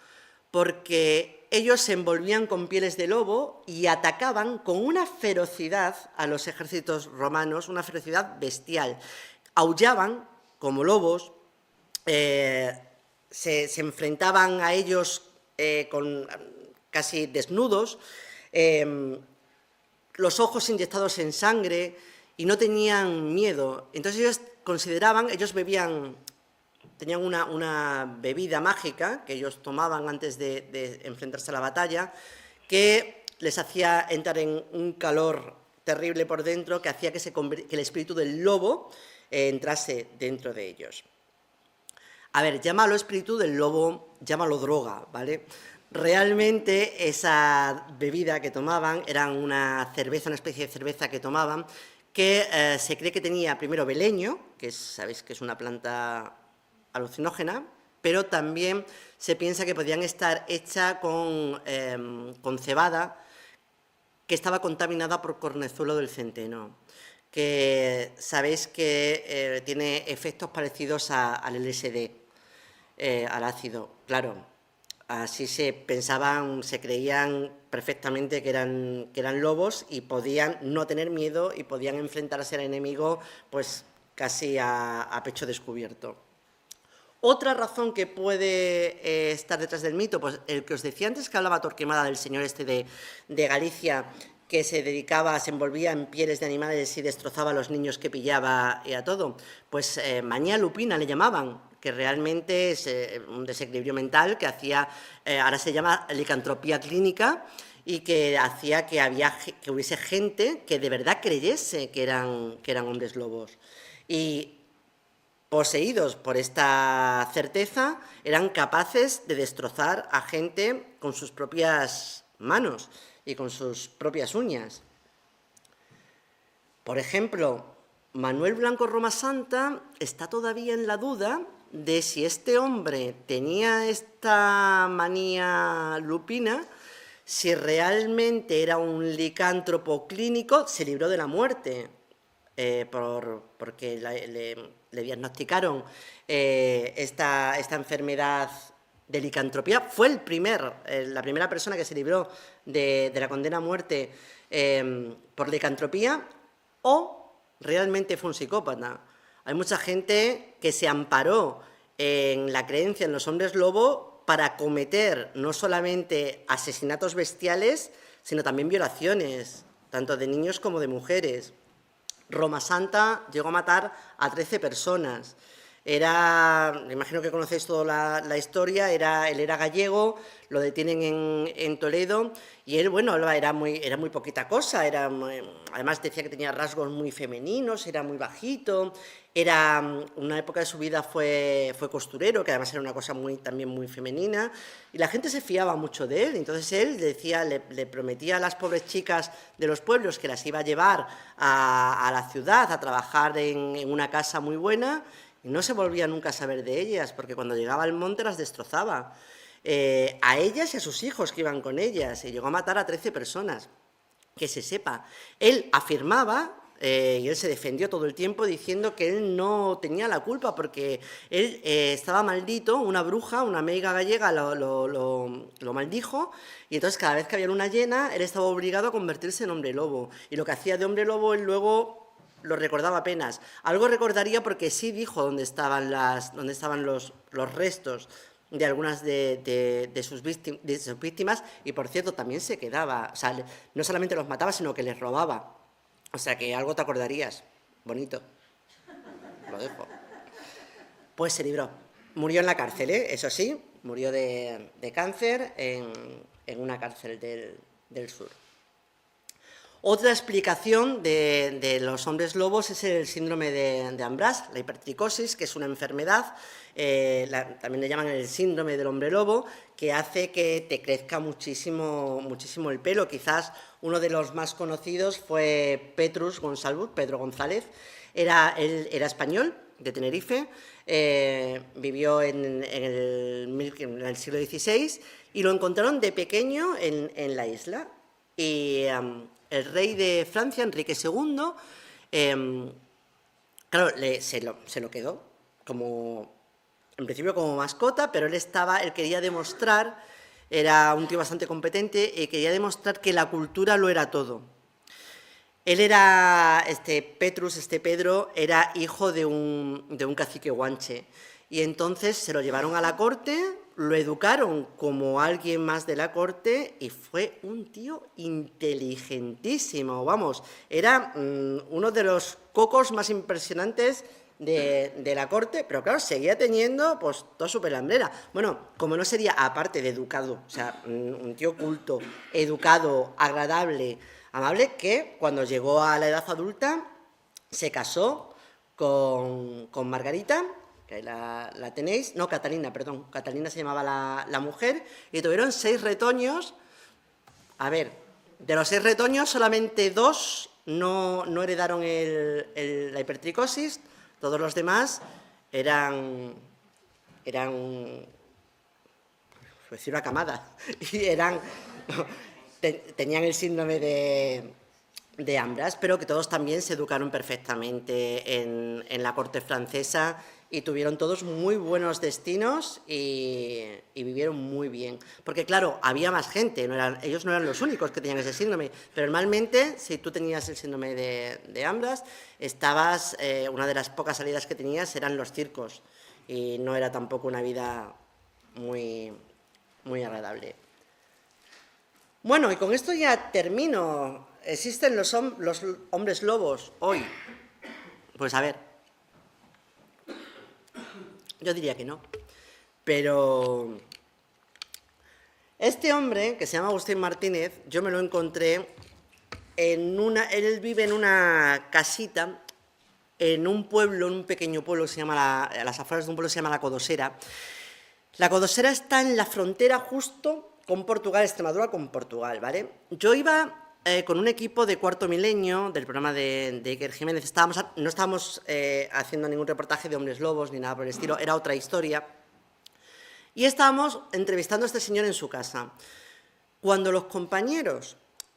porque ellos se envolvían con pieles de lobo y atacaban con una ferocidad a los ejércitos romanos, una ferocidad bestial. Aullaban como lobos, se enfrentaban a ellos casi desnudos, los ojos inyectados en sangre y no tenían miedo. Entonces ellos consideraban, ellos bebían, tenían una bebida mágica que ellos tomaban antes de enfrentarse a la batalla, que les hacía entrar en un calor terrible por dentro, que hacía que el espíritu del lobo entrase dentro de ellos. A ver, llámalo espíritu del lobo, llámalo droga, ¿vale? Realmente esa bebida que tomaban era una cerveza, una especie de cerveza que tomaban, que se cree que tenía primero beleño, que sabéis que es una planta alucinógena, pero también se piensa que podían estar hecha con cebada que estaba contaminada por cornezuelo del centeno, que sabéis que tiene efectos parecidos al LSD, al ácido. Claro, así se pensaban, se creían perfectamente que eran lobos y podían no tener miedo y podían enfrentarse al enemigo pues casi a pecho descubierto. Otra razón que puede estar detrás del mito, pues el que os decía antes que hablaba Torquemada del señor este de Galicia, que se dedicaba, se envolvía en pieles de animales y destrozaba a los niños que pillaba y a todo, pues manía lupina le llamaban, que realmente es un desequilibrio mental que hacía, ahora se llama licantropía clínica, y que hacía que hubiese gente que de verdad creyese que eran hombres lobos. Y poseídos por esta certeza, eran capaces de destrozar a gente con sus propias manos y con sus propias uñas. Por ejemplo, Manuel Blanco Romasanta está todavía en la duda de si este hombre tenía esta manía lupina, si realmente era un licántropo clínico. Se libró de la muerte porque le diagnosticaron esta enfermedad de licantropía. Fue la primera persona que se libró de la condena a muerte por licantropía, o realmente fue un psicópata. Hay mucha gente que se amparó en la creencia en los hombres lobo para cometer no solamente asesinatos bestiales, sino también violaciones, tanto de niños como de mujeres. Romasanta llegó a matar a 13 personas. Me imagino que conocéis toda la historia, él era gallego, lo detienen en Toledo, y él, bueno, era muy poquita cosa, además decía que tenía rasgos muy femeninos, era muy bajito, una época de su vida fue costurero, que además era una cosa también muy femenina, y la gente se fiaba mucho de él. Entonces él le prometía a las pobres chicas de los pueblos que las iba a llevar a la ciudad a trabajar en una casa muy buena, y no se volvía nunca a saber de ellas, porque cuando llegaba al monte las destrozaba, a ellas y a sus hijos que iban con ellas, y llegó a matar a 13 personas, que se sepa. Él afirmaba, y él se defendió todo el tiempo diciendo que él no tenía la culpa, porque él estaba maldito, una bruja, una meiga gallega lo maldijo, y entonces cada vez que había luna llena, él estaba obligado a convertirse en hombre lobo, y lo que hacía de hombre lobo, él luego lo recordaba apenas. Algo recordaría porque sí dijo dónde estaban los restos de algunas de sus víctimas, y por cierto también se quedaba, o sea, no solamente los mataba, sino que les robaba. O sea que algo te acordarías. Bonito. Lo dejo. Pues se libró. Murió en la cárcel, eso sí, murió de cáncer en una cárcel del sur. Otra explicación de los hombres lobos es el síndrome de Ambras, la hipertricosis, que es una enfermedad, también le llaman el síndrome del hombre lobo, que hace que te crezca muchísimo el pelo. Quizás uno de los más conocidos fue Petrus Gonsalvus, Pedro González. Él era español, de Tenerife, vivió en el siglo XVI y lo encontraron de pequeño en la isla. Y el rey de Francia, Enrique II, claro, se lo quedó en principio como mascota, pero él quería demostrar, era un tío bastante competente y quería demostrar que la cultura lo era todo. Él era, Pedro, era hijo de un cacique guanche, y entonces se lo llevaron a la corte, lo educaron como alguien más de la corte y fue un tío inteligentísimo, vamos, era uno de los cocos más impresionantes de la corte, pero claro, seguía teniendo pues toda su pelambrera. Bueno, como no sería, aparte de educado, o sea, un tío culto, educado, agradable, amable, que cuando llegó a la edad adulta se casó con Margarita, que la tenéis, no, Catalina, perdón, Catalina se llamaba la mujer, y tuvieron 6 retoños. A ver, de los 6 retoños solamente 2 no heredaron la hipertricosis, todos los demás eran decir una camada, y tenían el síndrome de Ambras, pero que todos también se educaron perfectamente en la corte francesa y tuvieron todos muy buenos destinos y vivieron muy bien. Porque claro, había más gente, ellos no eran los únicos que tenían ese síndrome, pero normalmente si tú tenías el síndrome de Ambras, una de las pocas salidas que tenías eran los circos y no era tampoco una vida muy agradable. Bueno, y con esto ya termino. ¿Existen los hombres lobos hoy? Pues a ver, yo diría que no. Pero este hombre, que se llama Agustín Martínez, yo me lo encontré él vive en una casita, en un pueblo, en un pequeño pueblo, a las afueras de un pueblo que se llama La Codosera. La Codosera está en la frontera justo con Portugal, Extremadura con Portugal, ¿vale? Yo iba con un equipo de Cuarto Milenio, del programa de Iker Jiménez. No estábamos haciendo ningún reportaje de hombres lobos ni nada por el estilo, era otra historia. Y estábamos entrevistando a este señor en su casa. Cuando los compañeros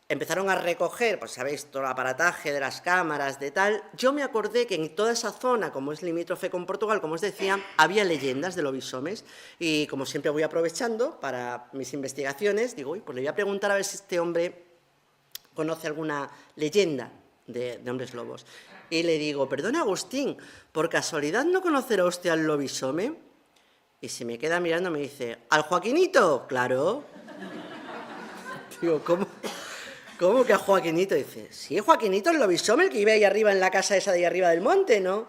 empezaron a recoger, pues sabéis, todo el aparataje de las cámaras, de tal, yo me acordé que en toda esa zona, como es limítrofe con Portugal, como os decía, había leyendas de lobisomes, y como siempre voy aprovechando para mis investigaciones, digo, pues le voy a preguntar a ver si este hombre conoce alguna leyenda de hombres lobos. Y le digo, perdone Agustín, ¿por casualidad no conocerá usted al lobisome? Y se me queda mirando y me dice, ¿al Joaquinito? Claro. Digo, ¿Cómo que a Joaquinito? Dice, sí, Joaquinito, el lobisome, el que vive ahí arriba en la casa esa de ahí arriba del monte, ¿no?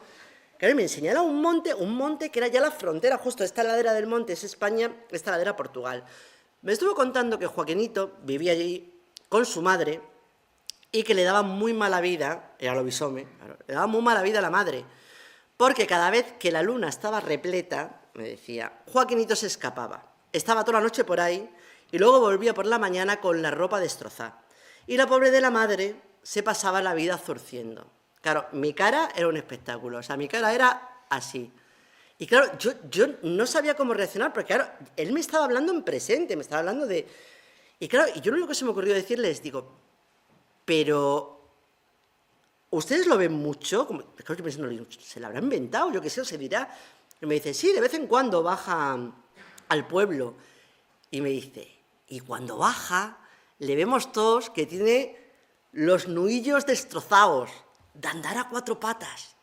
Claro, y me señala un monte que era ya la frontera, justo esta ladera del monte es España, esta ladera Portugal. Me estuvo contando que Joaquinito vivía allí con su madre y que le daba muy mala vida, era lobisome, claro, le daba muy mala vida a la madre, porque cada vez que la luna estaba repleta, me decía, Joaquinito se escapaba, estaba toda la noche por ahí y luego volvía por la mañana con la ropa destrozada. Y la pobre de la madre se pasaba la vida zurciendo. Claro, mi cara era un espectáculo, o sea, mi cara era así. Y claro, yo no sabía cómo reaccionar, porque claro, él me estaba hablando en presente, me estaba hablando de... Y claro, yo lo único que se me ocurrió decirles, digo, pero ¿ustedes lo ven mucho? Claro, yo pensando, ¿se lo habrá inventado? Yo qué sé, o se dirá. Y me dice, sí, de vez en cuando baja al pueblo. Y me dice, y cuando baja, le vemos todos que tiene los nudillos destrozados, de andar a 4 patas.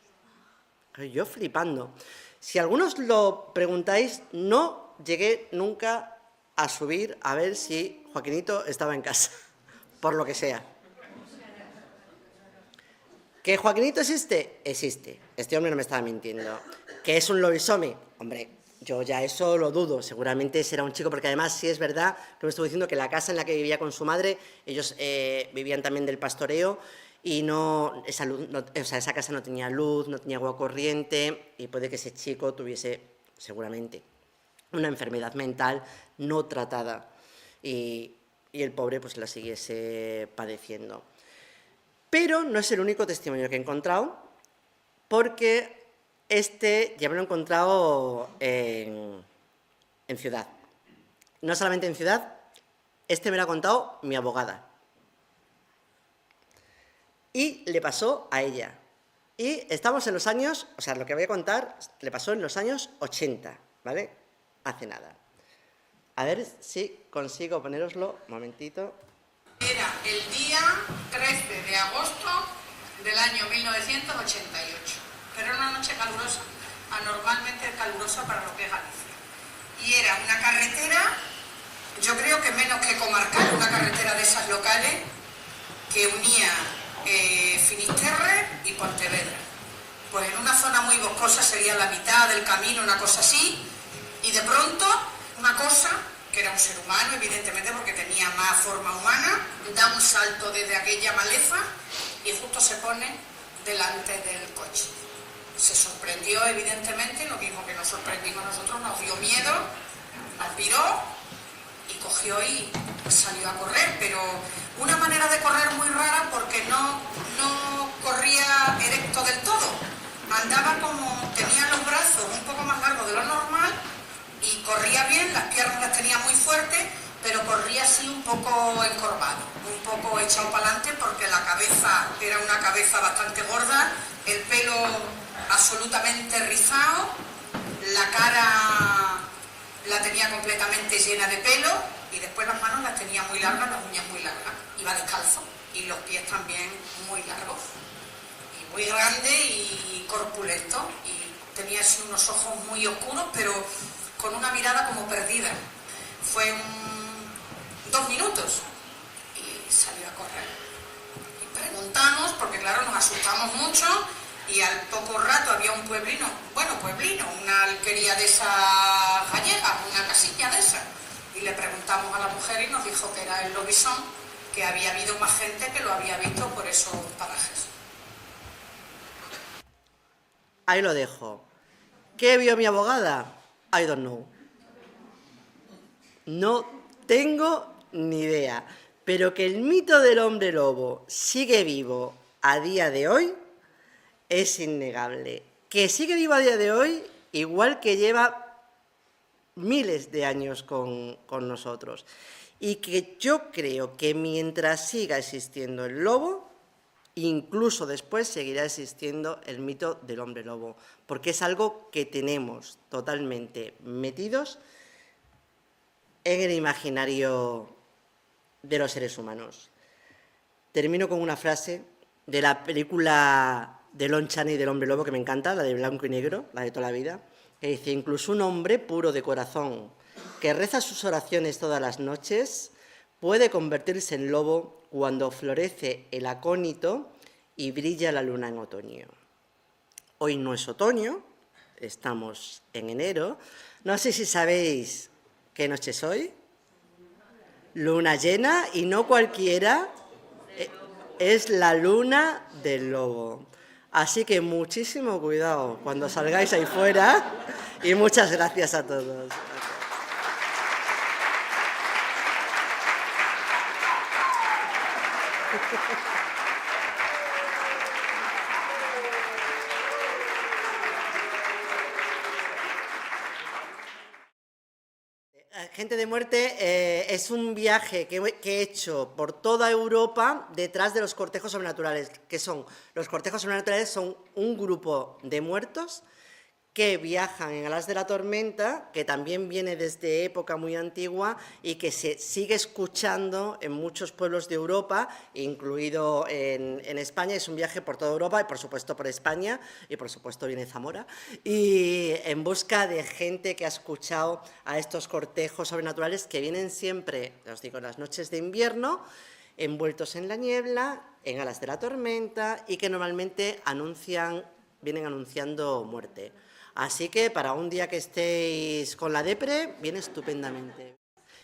Yo flipando. Si algunos lo preguntáis, no llegué nunca a subir a ver si Joaquinito estaba en casa, por lo que sea. ¿Que Joaquinito existe? Existe. Este hombre no me estaba mintiendo. ¿Que es un lobisome? Hombre, Yo ya eso lo dudo, seguramente será un chico, porque además sí es verdad, que me estuvo diciendo que la casa en la que vivía con su madre, ellos vivían también del pastoreo y esa casa no tenía luz, no tenía agua corriente y puede que ese chico tuviese seguramente una enfermedad mental no tratada y el pobre pues la siguiese padeciendo. Pero no es el único testimonio que he encontrado, porque ya me lo he encontrado en ciudad. No solamente en ciudad, me lo ha contado mi abogada. Y le pasó a ella. Y estamos en los años, o sea, lo que voy a contar le pasó en los años 80, ¿vale? Hace nada. A ver si consigo ponéroslo, un momentito. Era el día 13 de agosto del año 1988, pero era una noche calurosa, anormalmente calurosa para lo que es Galicia. Y era una carretera, yo creo que menos que comarcal, una carretera de esas locales que unía Finisterre y Pontevedra. Pues en una zona muy boscosa sería la mitad del camino, una cosa así, y de pronto una cosa que era un ser humano, evidentemente, porque tenía más forma humana, da un salto desde aquella maleza y justo se pone delante del coche. Se sorprendió, evidentemente, lo mismo que nos sorprendimos nosotros, nos dio miedo, nos viró y cogió y salió a correr, pero una manera de correr muy rara porque no corría erecto del todo, andaba como, tenía los brazos un poco más largos de lo normal y corría bien, las piernas las tenía muy fuertes, pero corría así un poco encorvado, un poco echado para adelante porque la cabeza era una cabeza bastante gorda, el pelo absolutamente rizado, la cara la tenía completamente llena de pelo y después las manos las tenía muy largas, las uñas muy largas, iba descalzo y los pies también muy largos y muy grande y corpulento y tenía así unos ojos muy oscuros pero con una mirada como perdida. Fue 2 minutos y salió a correr. Y preguntamos, porque claro, nos asustamos mucho y al poco rato había un pueblino, una alquería de esas gallegas, una casilla de esas. Y le preguntamos a la mujer y nos dijo que era el lobizón, que había habido más gente que lo había visto por esos parajes. Ahí lo dejo. ¿Qué vio mi abogada? I don't know. No tengo ni idea. Pero que el mito del hombre lobo sigue vivo a día de hoy es innegable. Que sigue vivo a día de hoy, igual que lleva miles de años con nosotros. Y que yo creo que mientras siga existiendo el lobo, incluso después seguirá existiendo el mito del hombre lobo, porque es algo que tenemos totalmente metidos en el imaginario de los seres humanos. Termino con una frase de la película de Lon Chaney del hombre lobo, que me encanta, la de blanco y negro, la de toda la vida, que dice: incluso un hombre puro de corazón que reza sus oraciones todas las noches puede convertirse en lobo cuando florece el acónito y brilla la luna en otoño. Hoy no es otoño, estamos en enero. No sé si sabéis qué noche es hoy. Luna llena, y no cualquiera, es la luna del lobo. Así que muchísimo cuidado cuando salgáis ahí fuera y muchas gracias a todos. Gente de Muerte es un viaje que he hecho por toda Europa detrás de los cortejos sobrenaturales. ¿Qué son? Los cortejos sobrenaturales son un grupo de muertos que viajan en alas de la tormenta, que también viene desde época muy antigua y que se sigue escuchando en muchos pueblos de Europa, incluido en España. Es un viaje por toda Europa y, por supuesto, por España, y, por supuesto, viene Zamora, y en busca de gente que ha escuchado a estos cortejos sobrenaturales que vienen siempre, os digo, en las noches de invierno, envueltos en la niebla, en alas de la tormenta, y que normalmente vienen anunciando muerte. Así que para un día que estéis con la depre, viene estupendamente.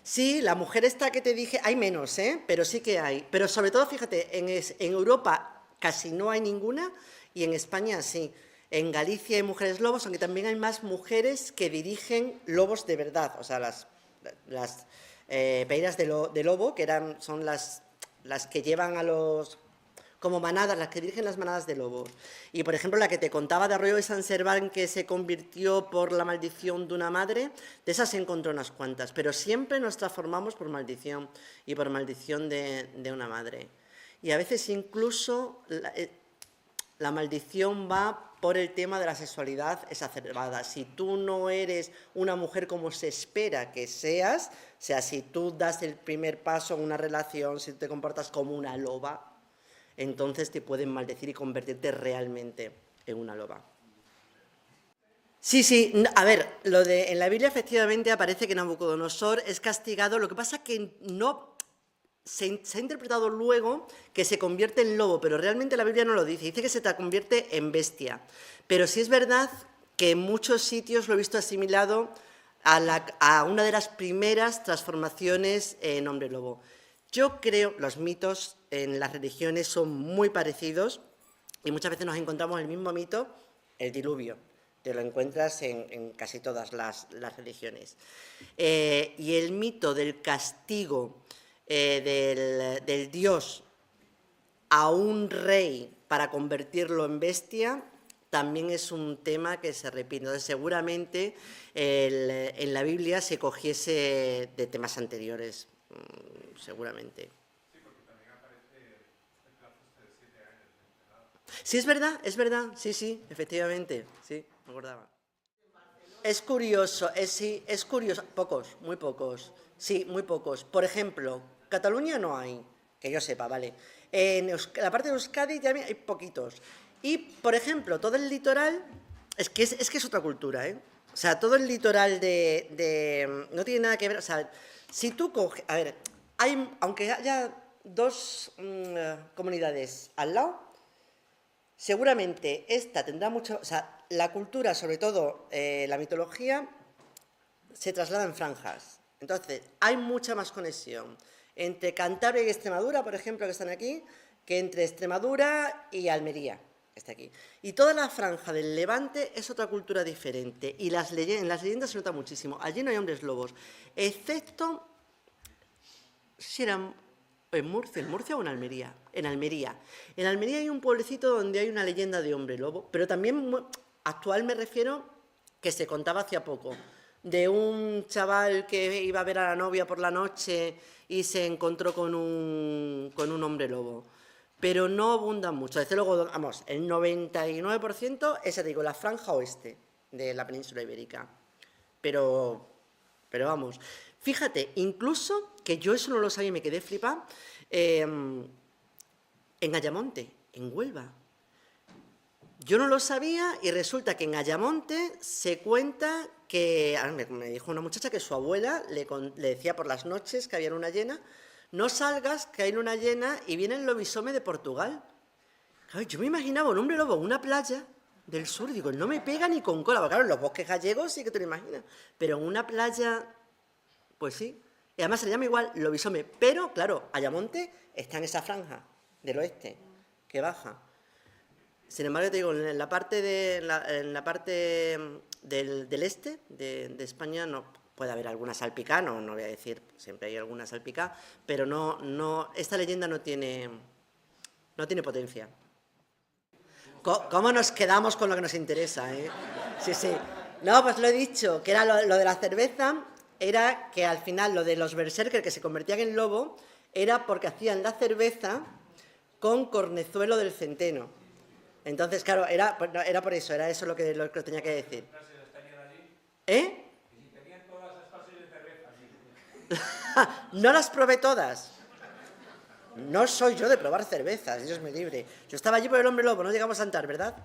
Sí, la mujer esta que te dije, hay menos, pero sí que hay. Pero sobre todo, fíjate, en Europa casi no hay ninguna y en España sí. En Galicia hay mujeres lobos, aunque también hay más mujeres que dirigen lobos de verdad, o sea, las peiras de lobo, que son las que llevan a los, como manadas, las que dirigen las manadas de lobos. Y, por ejemplo, la que te contaba de Arroyo de San Serván, que se convirtió por la maldición de una madre, de esas se encontró unas cuantas, pero siempre nos transformamos por maldición y por maldición de una madre. Y a veces incluso la maldición va por el tema de la sexualidad exacerbada. Si tú no eres una mujer como se espera que seas, o sea, si tú das el primer paso en una relación, si te comportas como una loba, entonces te pueden maldecir y convertirte realmente en una loba. Sí, a ver, en la Biblia efectivamente aparece que Nabucodonosor es castigado, lo que pasa es que no se ha interpretado luego que se convierte en lobo, pero realmente la Biblia no lo dice, dice que se te convierte en bestia. Pero sí es verdad que en muchos sitios lo he visto asimilado a una de las primeras transformaciones en hombre lobo. Yo creo, los mitos en las religiones son muy parecidos y muchas veces nos encontramos el mismo mito, el diluvio. Te lo encuentras en casi todas las religiones. Y el mito del castigo del dios a un rey para convertirlo en bestia también es un tema que se repite. Entonces, seguramente en la Biblia se cogiese de temas anteriores, seguramente. Sí, porque también aparece el plazo de 7 años. Sí, es verdad, sí, efectivamente, sí, me acordaba. Es curioso, es curioso, pocos, muy pocos, sí, muy pocos. Por ejemplo, Cataluña no hay, que yo sepa, ¿vale? En la parte de Euskadi ya hay poquitos. Y, por ejemplo, todo el litoral, es que es otra cultura, ¿eh? O sea, todo el litoral no tiene nada que ver, o sea, si tú coges, a ver, aunque haya dos comunidades al lado, seguramente esta tendrá mucho, o sea, la cultura, sobre todo la mitología, se traslada en franjas. Entonces, hay mucha más conexión entre Cantabria y Extremadura, por ejemplo, que están aquí, que entre Extremadura y Almería, que está aquí. Y toda la franja del Levante es otra cultura diferente. Y en las leyendas se nota muchísimo. Allí no hay hombres lobos, excepto si eran en Murcia o en Almería. En Almería. En Almería hay un pueblecito donde hay una leyenda de hombre lobo, pero también actual me refiero que se contaba hacía poco, de un chaval que iba a ver a la novia por la noche y se encontró con un hombre lobo. Pero no abundan mucho. Desde luego, vamos, el 99% es, digo, la franja oeste de la península ibérica. Pero vamos, fíjate, incluso, que yo eso no lo sabía y me quedé flipada, en Ayamonte, en Huelva. Yo no lo sabía y resulta que en Ayamonte se cuenta que, me dijo una muchacha que su abuela le decía por las noches que había luna llena, no salgas, que hay luna llena y viene el lobisome de Portugal. Claro, yo me imaginaba un hombre lobo en una playa del sur, digo, no me pega ni con cola, porque claro, en los bosques gallegos sí que te lo imaginas, pero en una playa, pues sí, y además se le llama igual lobisome, pero claro, Ayamonte está en esa franja del oeste, que baja. Sin embargo, te digo, en la parte del este de España no puede haber alguna salpicada, no voy a decir, siempre hay alguna salpicada, pero esta leyenda no tiene potencia. ¿Cómo nos quedamos con lo que nos interesa, eh? Sí. No, pues lo he dicho, que era lo de la cerveza, era que al final lo de los berserkers que se convertían en lobo, era porque hacían la cerveza con cornezuelo del centeno. Entonces, claro, era por eso, era eso lo que tenía que decir. ¿Eh? Y si tenían todas las clases de cerveza. No las probé todas. No soy yo de probar cervezas, Dios me libre. Yo estaba allí por el hombre lobo, no llegamos a entrar, ¿verdad?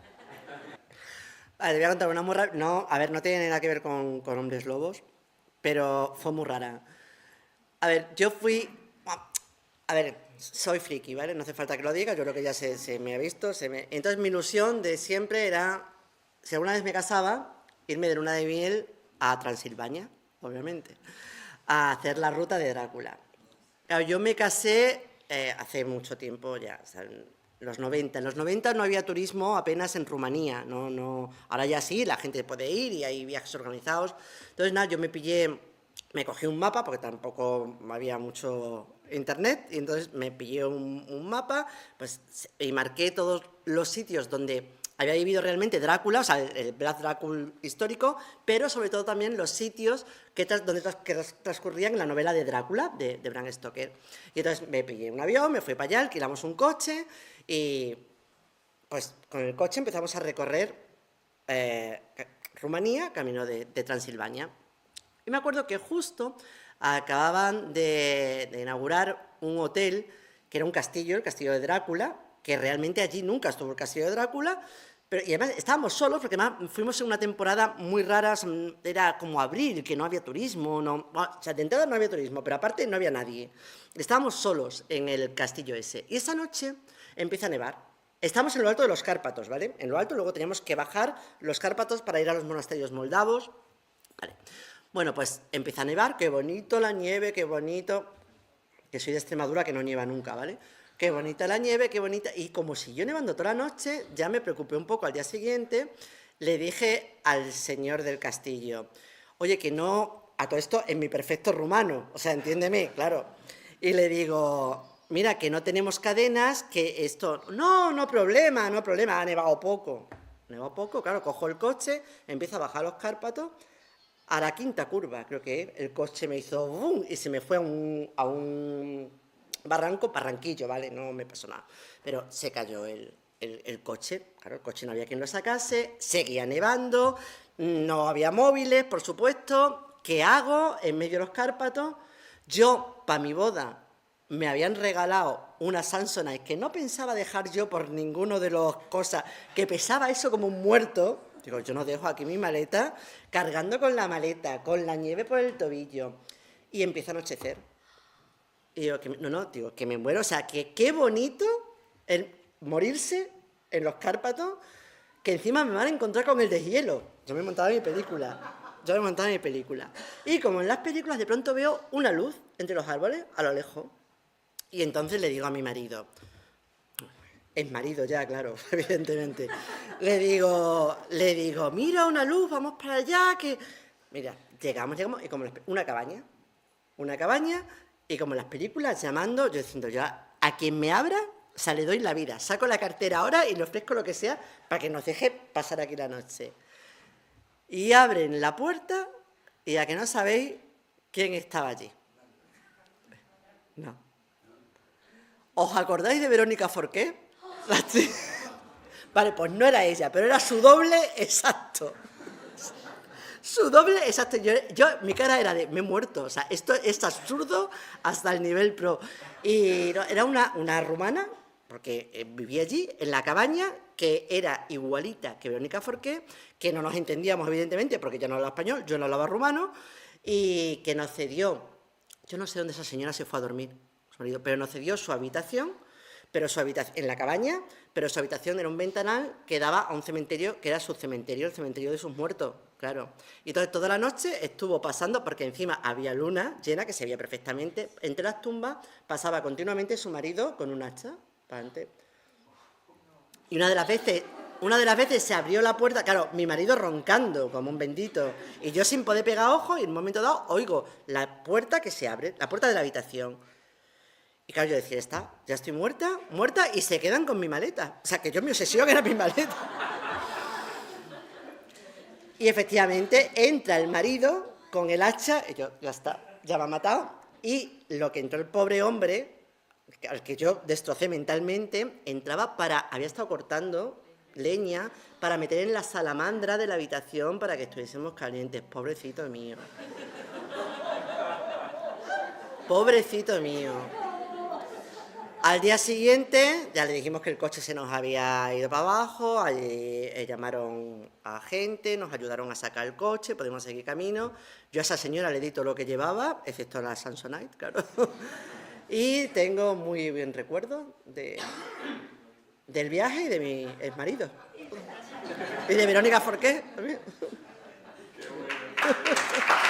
Vale, te voy a contar una muy rara. No, a ver, no tiene nada que ver con hombres lobos, pero fue muy rara. A ver, yo fui... A ver, soy friki, ¿vale? No hace falta que lo diga, yo creo que ya se me ha visto. Entonces mi ilusión de siempre era, si alguna vez me casaba, irme de luna de miel a Transilvania, obviamente, a hacer la ruta de Drácula. Claro, yo me casé hace mucho tiempo ya, o sea, en los 90. En los 90 no había turismo apenas en Rumanía, ahora ya sí, la gente puede ir y hay viajes organizados. Entonces, nada, yo me cogí un mapa, porque tampoco había mucho internet, y entonces me pillé un mapa, pues, y marqué todos los sitios donde había vivido realmente Drácula, o sea, el Vlad Drácula histórico, pero sobre todo también los sitios que transcurrían en la novela de Drácula, de Bram Stoker. Y entonces me pillé un avión, me fui para allá, alquilamos un coche y pues con el coche empezamos a recorrer Rumanía, camino de Transilvania. Y me acuerdo que justo acababan de inaugurar un hotel que era un castillo, el castillo de Drácula, que realmente allí nunca estuvo el castillo de Drácula, y además estábamos solos, porque además fuimos en una temporada muy rara, era como abril, que no había turismo, o sea, de entrada no había turismo, pero aparte no había nadie. Estábamos solos en el castillo ese. Y esa noche empieza a nevar. Estamos en lo alto de los Cárpatos, ¿vale? En lo alto, luego teníamos que bajar los Cárpatos para ir a los monasterios moldavos. Vale. Bueno, pues empieza a nevar, qué bonito la nieve, qué bonito, que soy de Extremadura, que no nieva nunca, ¿vale? Qué bonita la nieve, qué bonita. Y como siguió nevando toda la noche, ya me preocupé un poco. Al día siguiente le dije al señor del castillo, oye, que no, a todo esto en mi perfecto rumano, o sea, entiéndeme, claro. Y le digo, mira, que no tenemos cadenas, que esto, no problema, ha nevado poco. Nevado poco, claro, cojo el coche, empiezo a bajar los Cárpatos, a la quinta curva, creo que el coche me hizo ¡bum! Y se me fue a un barranquillo, ¿vale? No me pasó nada. Pero se cayó el coche. Claro, el coche no había quien lo sacase, seguía nevando, no había móviles, por supuesto. ¿Qué hago en medio de los Cárpatos? Yo, para mi boda, me habían regalado una Samsonite que no pensaba dejar yo por ninguno de los cosas, que pesaba eso como un muerto. Digo, yo no dejo aquí mi maleta, cargando con la maleta, con la nieve por el tobillo. Y empieza a anochecer. Y digo, digo, que me muero. O sea, que qué bonito el morirse en los Cárpatos, que encima me van a encontrar con el deshielo. Yo me he montado mi película. Y como en las películas, de pronto veo una luz entre los árboles, a lo lejos. Y entonces le digo a mi marido, es marido ya, claro, evidentemente. Le digo, mira una luz, vamos para allá, que... Mira, llegamos, y como una cabaña, y como en las películas, llamando, yo diciendo, yo a quien me abra, o sea, le doy la vida, saco la cartera ahora y le ofrezco lo que sea para que nos deje pasar aquí la noche. Y abren la puerta y a que no sabéis quién estaba allí. No. ¿Os acordáis de Verónica Forqué? Vale, pues no era ella, pero era su doble exacto. Su doble exacto. Mi cara era de, me he muerto. O sea, esto es absurdo hasta el nivel pro. Y no, era una rumana, porque vivía allí, en la cabaña, que era igualita que Verónica Forqué, que no nos entendíamos, evidentemente, porque ella no hablaba español, yo no hablaba rumano, y que nos cedió, yo no sé dónde esa señora se fue a dormir, su marido, pero nos cedió su habitación, en la cabaña, pero su habitación era un ventanal que daba a un cementerio, que era su cementerio, el cementerio de sus muertos, claro. Y entonces toda la noche estuvo pasando, porque encima había luna llena, que se veía perfectamente, entre las tumbas pasaba continuamente su marido con un hacha, para adelante. Y una de las veces se abrió la puerta, claro, mi marido roncando como un bendito, y yo sin poder pegar ojo, y en un momento dado oigo la puerta que se abre, la puerta de la habitación. Y claro, yo decía, ya estoy muerta, y se quedan con mi maleta. O sea, que mi obsesión era mi maleta. Y efectivamente entra el marido con el hacha, y yo, ya está, ya me ha matado. Y lo que entró el pobre hombre, al que yo destrocé mentalmente, había estado cortando leña para meter en la salamandra de la habitación para que estuviésemos calientes. Pobrecito mío. Pobrecito mío. Al día siguiente ya le dijimos que el coche se nos había ido para abajo, allí llamaron a gente, nos ayudaron a sacar el coche, pudimos seguir camino. Yo a esa señora le di todo lo que llevaba, excepto la Samsonite, claro. Y tengo muy buen recuerdo del viaje y de mi exmarido. Y de Verónica Forqué también. Gracias.